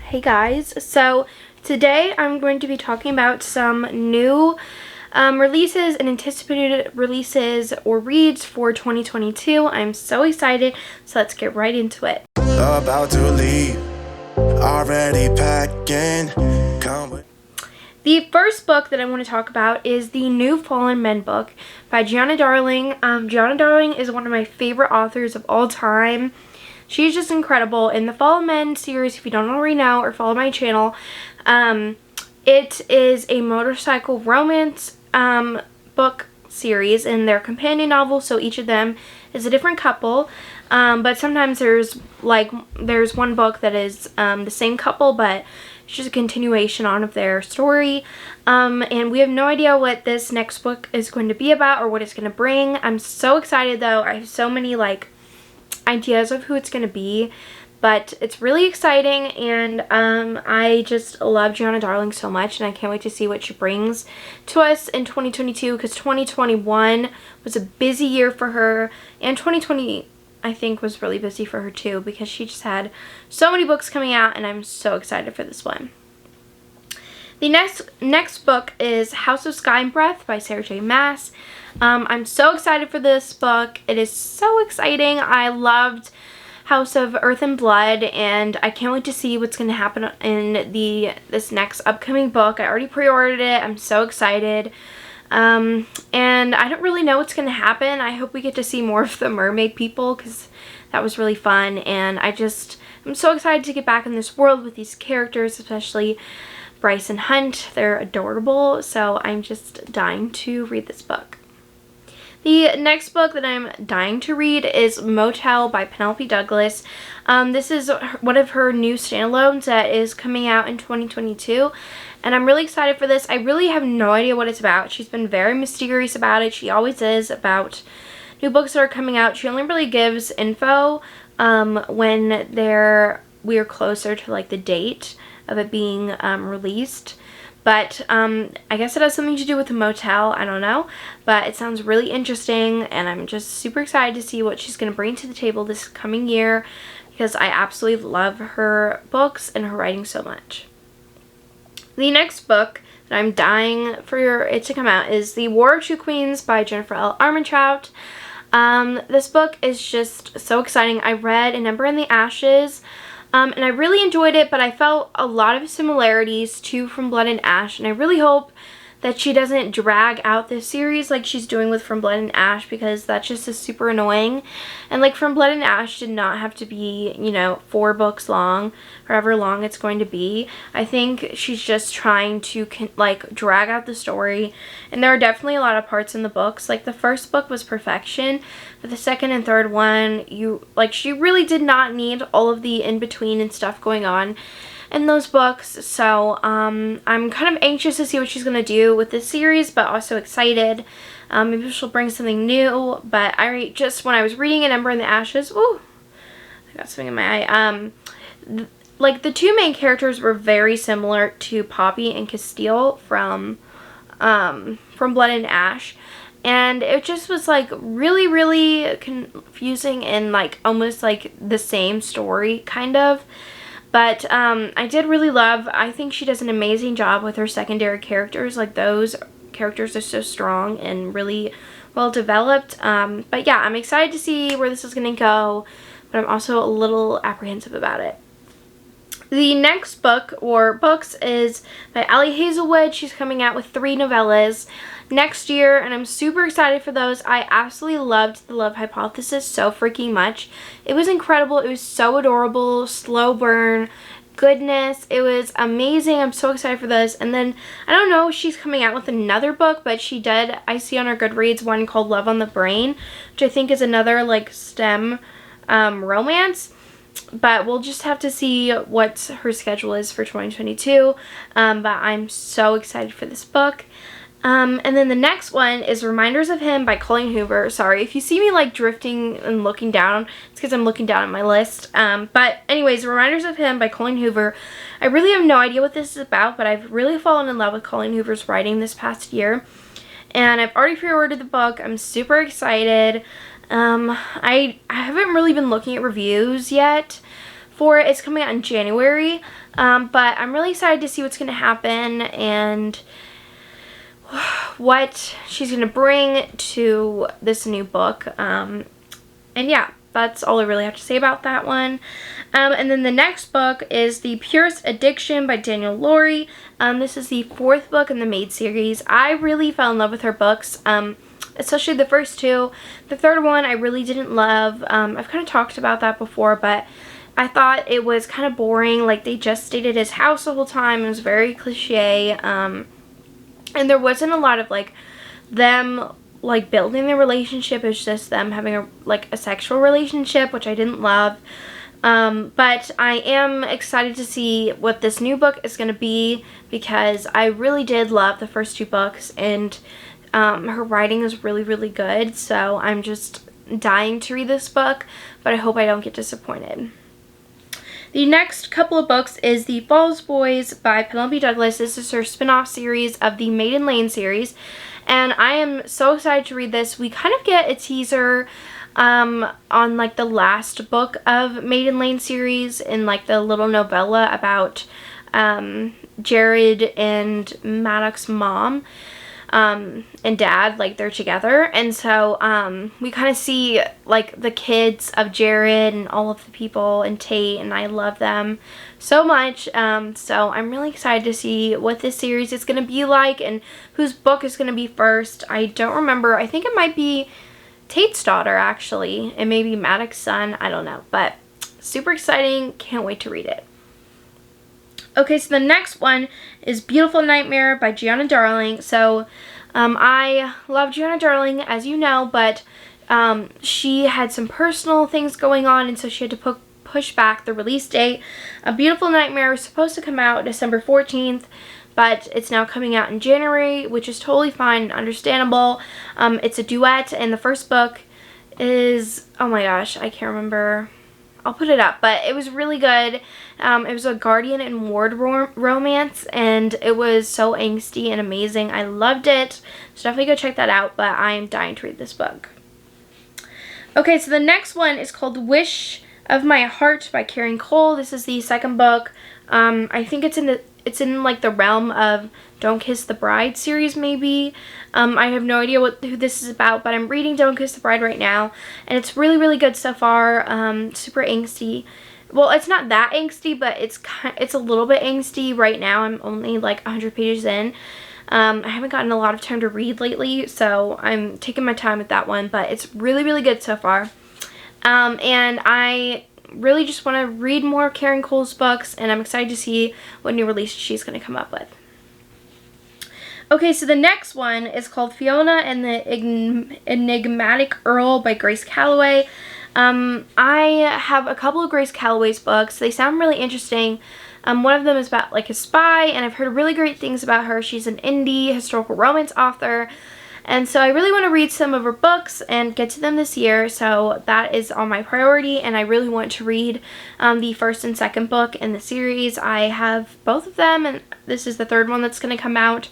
Hey guys, so today I'm going to be talking about some new releases and anticipated releases or reads for 2022. I'm so excited, so let's get right into it. About to leave, already packing. The first book that I want to talk about is the new Fallen Men book by Gianna Darling. Gianna Darling is one of my favorite authors of all time. She's just incredible. In the Fallen Men series, if you don't already know or follow my channel, it is a motorcycle romance book series and their companion novel, so each of them is a different couple. But sometimes there's one book that is the same couple, but it's just a continuation on of their story. And we have no idea what this next book is going to be about or what it's going to bring. I'm so excited though. I have so many ideas of who it's going to be, but it's really exciting, and I just love Gianna Darling so much, and I can't wait to see what she brings to us in 2022, because 2021 was a busy year for her, and 2020 I think was really busy for her too, because she just had so many books coming out, and I'm so excited for this one. The next book is House of Sky and Breath by Sarah J. Maas. I'm so excited for this book. It is so exciting. I loved House of Earth and Blood, and I can't wait to see what's going to happen in this next upcoming book. I already pre-ordered it. I'm so excited. And I don't really know what's going to happen. I hope we get to see more of the mermaid people, because that was really fun, and I'm so excited to get back in this world with these characters, especially Bryce and Hunt. They're adorable, so I'm just dying to read this book. The next book that I'm dying to read is Motel by Penelope Douglas. This is one of her new standalones that is coming out in 2022, and I'm really excited for this. I really have no idea what it's about. She's been very mysterious about it. She always is about new books that are coming out. She only really gives info when we are closer to the date of it being released. But I guess it has something to do with the motel. I don't know. But it sounds really interesting, and I'm just super excited to see what she's going to bring to the table this coming year, because I absolutely love her books and her writing so much. The next book that I'm dying for it to come out is The War of Two Queens by Jennifer L. Armentrout. This book is just so exciting. I read An Ember in the Ashes, and I really enjoyed it, but I felt a lot of similarities to From Blood and Ash, and I really hope that she doesn't drag out this series like she's doing with From Blood and Ash, because that just is super annoying. And From Blood and Ash did not have to be, 4 books long, however long it's going to be. I think she's just trying to drag out the story, and there are definitely a lot of parts in the books. The first book was perfection, but the second and third one, she really did not need all of the in-between and stuff going on in those books. So I'm kind of anxious to see what she's going to do with this series, but also excited. Maybe she'll bring something new. But when I was reading An Ember in the Ashes, ooh, I got something in my eye. The two main characters were very similar to Poppy and Castile from Blood and Ash. And it just was really, really confusing and almost the same story, kind of. But I did really I think she does an amazing job with her secondary characters. Those characters are so strong and really well developed. But yeah, I'm excited to see where this is going to go, but I'm also a little apprehensive about it. The next book or books is by Ali Hazelwood. She's coming out with 3 novellas next year, and I'm super excited for those. I absolutely loved The Love Hypothesis so freaking much. It was incredible. It was so adorable, slow burn, goodness. It was amazing. I'm so excited for this. And then, I don't know if she's coming out with another book, but she did, I see on her Goodreads, one called Love on the Brain, which I think is another STEM romance. But we'll just have to see what her schedule is for 2022. But I'm so excited for this book. And then the next one is Reminders of Him by Colleen Hoover. Sorry, if you see me drifting and looking down, it's because I'm looking down at my list. But anyways, Reminders of Him by Colleen Hoover. I really have no idea what this is about, but I've really fallen in love with Colleen Hoover's writing this past year. And I've already pre-ordered the book. I'm super excited. I haven't really been looking at reviews yet for it. It's coming out in January, but I'm really excited to see what's going to happen and what she's going to bring to this new book. And yeah, that's all I really have to say about that one. And then the next book is The Purest Addiction by Danielle Lawrie. This is the 4th book in the Maid series. I really fell in love with her books, especially the first 2. The 3rd one I really didn't love. I've kind of talked about that before, but I thought it was kind of boring. Like, they just stayed at his house the whole time. It was very cliche. And there wasn't a lot of, like, them, like, building their relationship. It's just them having a sexual relationship, which I didn't love. But I am excited to see what this new book is going to be, because I really did love the first 2 books, and her writing is really, really good. So I'm just dying to read this book, but I hope I don't get disappointed. The next couple of books is The Falls Boys by Penelope Douglas. This is her spin-off series of the Maiden Lane series, and I am so excited to read this. We kind of get a teaser on like the last book of Maiden Lane series in like the little novella about Jared and Maddox's mom and dad, like they're together, and so we kind of see like the kids of Jared and all of the people and Tate, and I love them so much. So I'm really excited to see what this series is going to be like and whose book is going to be first. I don't remember. I think it might be Tate's daughter, actually, and maybe Maddox's son. I don't know, but super exciting. Can't wait to read it. Okay, so the next one is Beautiful Nightmare by Gianna Darling. So I love Gianna Darling, as you know, but she had some personal things going on, and so she had to push back the release date. A Beautiful Nightmare was supposed to come out December 14th, but it's now coming out in January, which is totally fine and understandable. It's a duet, and the first book is, oh my gosh, I can't remember. I'll put it up, but it was really good. It was a Guardian and Ward romance, and it was so angsty and amazing. I loved it, so definitely go check that out, but I am dying to read this book. Okay, so the next one is called Wish of My Heart by Karen Cole. This is the 2nd book. I think it's in like the realm of Don't Kiss the Bride series, maybe. I have no idea who this is about, but I'm reading Don't Kiss the Bride right now, and it's really, really good so far. Super angsty. Well, it's not that angsty, but it's a little bit angsty right now. I'm only like 100 pages in. I haven't gotten a lot of time to read lately, so I'm taking my time with that one, but it's really, really good so far. And I really just want to read more of Karen Cole's books, and I'm excited to see what new release she's going to come up with. Okay, so the next one is called Fiona and the Enigmatic Earl by Grace Calloway. I have a couple of Grace Calloway's books. They sound really interesting. One of them is about like a spy, and I've heard really great things about her. She's an indie historical romance author, and so I really want to read some of her books and get to them this year, so that is on my priority, and I really want to read the 1st and 2nd book in the series. I have both of them, and this is the 3rd one that's going to come out.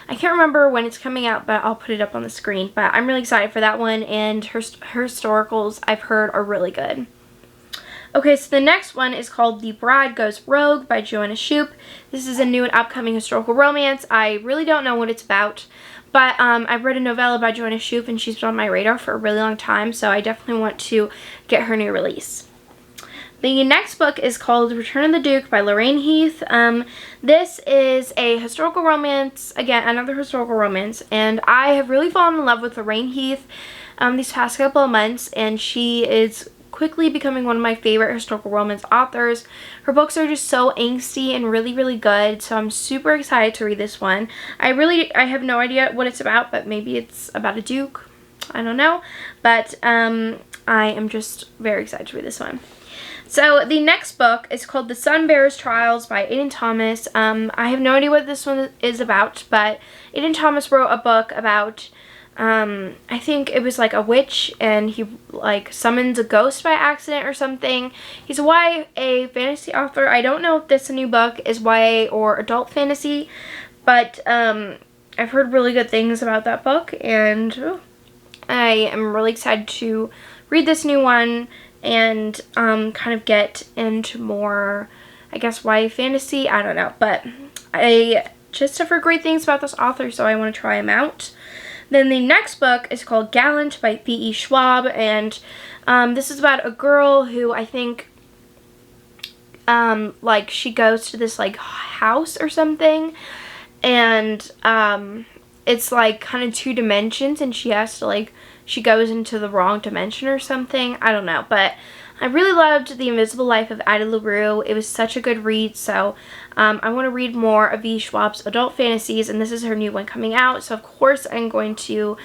I can't remember when it's coming out, but I'll put it up on the screen, but I'm really excited for that one, and her historicals I've heard are really good. Okay, so the next one is called The Bride Goes Rogue by Joanna Shupe. This is a new and upcoming historical romance. I really don't know what it's about, but I've read a novella by Joanna Shupe, and she's been on my radar for a really long time, so I definitely want to get her new release. The next book is called Return of the Duke by Lorraine Heath. This is a historical romance, again, another historical romance, and I have really fallen in love with Lorraine Heath these past couple of months, and she is quickly becoming one of my favorite historical romance authors. Her books are just so angsty and really, really good, so I'm super excited to read this one. I have no idea what it's about, but maybe it's about a duke. I don't know, but I am just very excited to read this one. So the next book is called The Sunbearer's Trials by Aiden Thomas. I have no idea what this one is about, but Aiden Thomas wrote a book about, I think it was like a witch, and he like summons a ghost by accident or something. He's a YA fantasy author. I don't know if this new book is YA or adult fantasy, but I've heard really good things about that book, and I am really excited to read this new one and kind of get into more, I guess, YA fantasy. I don't know, but I just have heard great things about this author, so I want to try him out. Then the next book is called Gallant by V.E. Schwab, and this is about a girl who I think, like, she goes to this, like, house or something, and it's, like, kind of 2 dimensions, and she has to, like, she goes into the wrong dimension or something. I don't know, but I really loved The Invisible Life of Ada LaRue. It was such a good read, so I want to read more of V. Schwab's adult fantasies, and this is her new one coming out, so of course I'm going to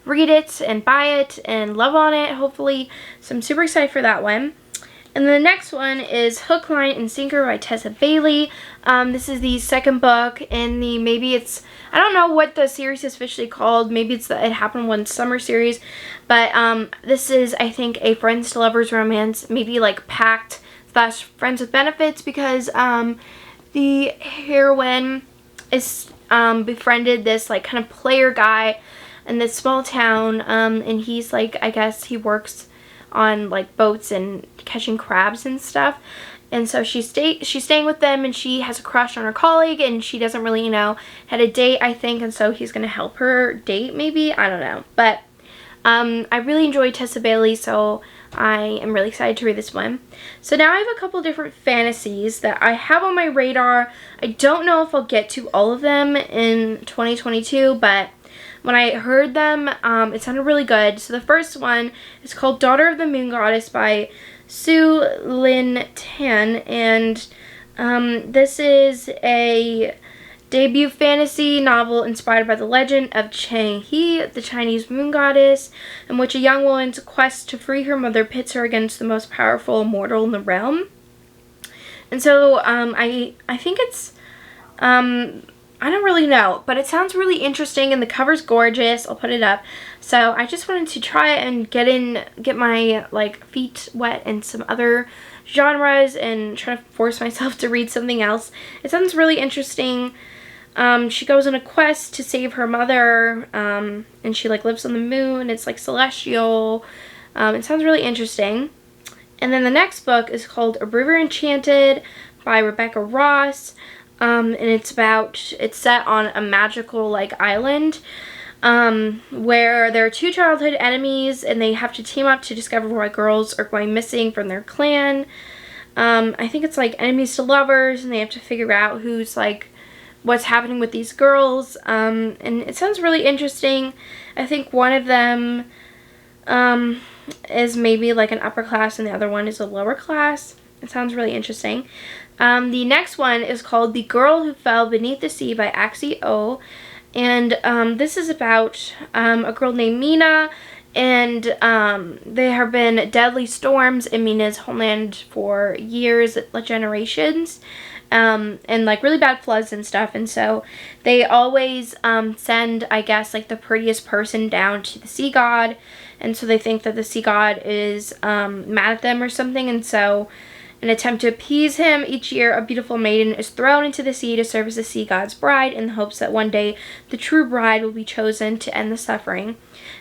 read it and buy it and love on it, hopefully. So I'm super excited for that one. And then the next one is Hook, Line, and Sinker by Tessa Bailey. This is the second book in the, maybe it's, I don't know what the series is officially called. Maybe it's the It Happened One Summer series. But this is, I think, a friends to lovers romance. Maybe like packed / friends with benefits, because the heroine is befriended this like kind of player guy in this small town. And he's like, I guess he works on like boats and catching crabs and stuff, and so she's staying with them, and she has a crush on her colleague, and she doesn't really, you know, had a date, I think, and so he's gonna help her date, maybe, I don't know. But I really enjoyed Tessa Bailey, so I am really excited to read this one. So now I have a couple different fantasies that I have on my radar. I don't know if I'll get to all of them in 2022, but when I heard them, it sounded really good. So the first one is called Daughter of the Moon Goddess by Sue Lin Tan, and this is a debut fantasy novel inspired by the legend of Chang He, the Chinese moon goddess, in which a young woman's quest to free her mother pits her against the most powerful mortal in the realm. And so I think it's, I don't really know, but it sounds really interesting, and the cover's gorgeous. I'll put it up. So I just wanted to try and get my like feet wet in some other genres and try to force myself to read something else. It sounds really interesting. She goes on a quest to save her mother, and she like lives on the moon. It's like celestial. It sounds really interesting. And then the next book is called A River Enchanted by Rebecca Ross. And it's set on a magical like island where there are 2 childhood enemies, and they have to team up to discover why girls are going missing from their clan. I think it's like enemies to lovers, and they have to figure out who's like what's happening with these girls. And it sounds really interesting. I think one of them is maybe like an upper class, and the other one is a lower class. It sounds really interesting. The next one is called The Girl Who Fell Beneath the Sea by Axie O. And this is about a girl named Mina, and there have been deadly storms in Mina's homeland for years, like generations, and like really bad floods and stuff. And so they always send, I guess, like the prettiest person down to the sea god, and so they think that the sea god is mad at them or something, and so in an attempt to appease him, each year a beautiful maiden is thrown into the sea to serve as the sea god's bride, in the hopes that one day the true bride will be chosen to end the suffering.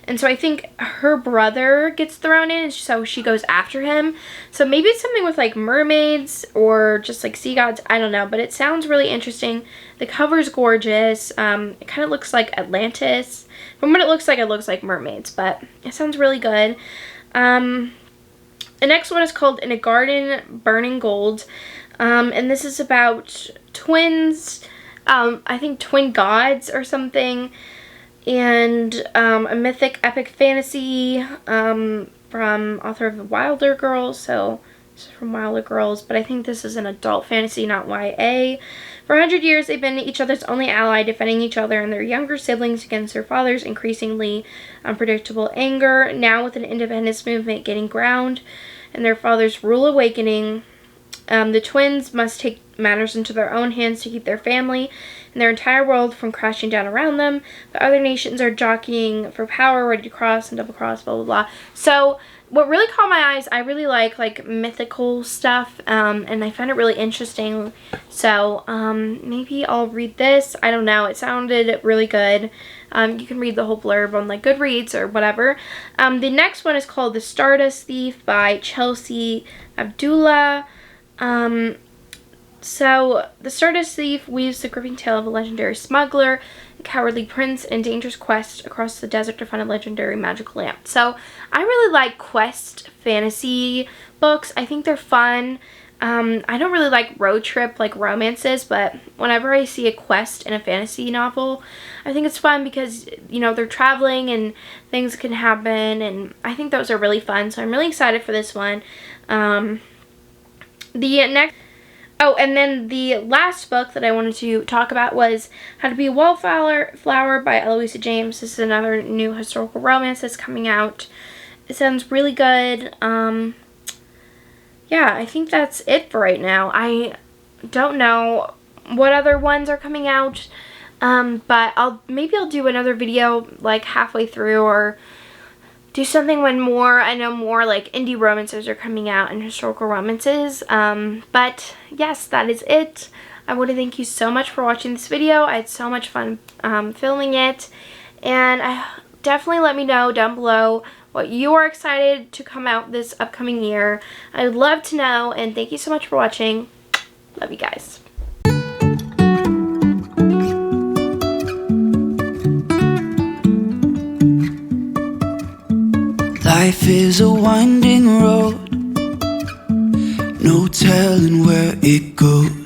And so I think her brother gets thrown in, so she goes after him. So maybe it's something with like mermaids or just like sea gods, I don't know, but it sounds really interesting. The cover's gorgeous. It kind of looks like Atlantis. From what it looks like mermaids, but it sounds really good. The next one is called In a Garden Burning Gold, and this is about twins, I think twin gods or something, and a mythic epic fantasy from author of Wilder Girls, so this is from Wilder Girls, but I think this is an adult fantasy, not YA. For 100 years, they've been each other's only ally, defending each other and their younger siblings against their father's increasingly unpredictable anger. Now, with an independence movement gaining ground and their father's rule awakening, the twins must take matters into their own hands to keep their family and their entire world from crashing down around them. But other nations are jockeying for power, ready to cross and double cross, blah, blah, blah. So what really caught my eyes, I really like mythical stuff, and I find it really interesting. So maybe I'll read this. I don't know. It sounded really good. You can read the whole blurb on like Goodreads or whatever. The next one is called The Stardust Thief by Chelsea Abdullah. So, The Stardust Thief weaves the gripping tale of a legendary smuggler, a cowardly prince, and a dangerous quest across the desert to find a legendary magical lamp. So, I really like quest fantasy books. I think they're fun. I don't really like road trip like romances, but whenever I see a quest in a fantasy novel, I think it's fun because, you know, they're traveling and things can happen, and I think those are really fun. So, I'm really excited for this one. Oh, and then the last book that I wanted to talk about was How to Be a Wallflower by Eloisa James. This is another new historical romance that's coming out. It sounds really good. Yeah, I think that's it for right now. I don't know what other ones are coming out, but maybe I'll do another video like halfway through, or do something when I know more like indie romances are coming out and historical romances. But yes, that is it. I want to thank you so much for watching this video. I had so much fun filming it, and definitely let me know down below what you are excited to come out this upcoming year. I would love to know, and thank you so much for watching. Love you guys. Life is a winding road, no telling where it goes.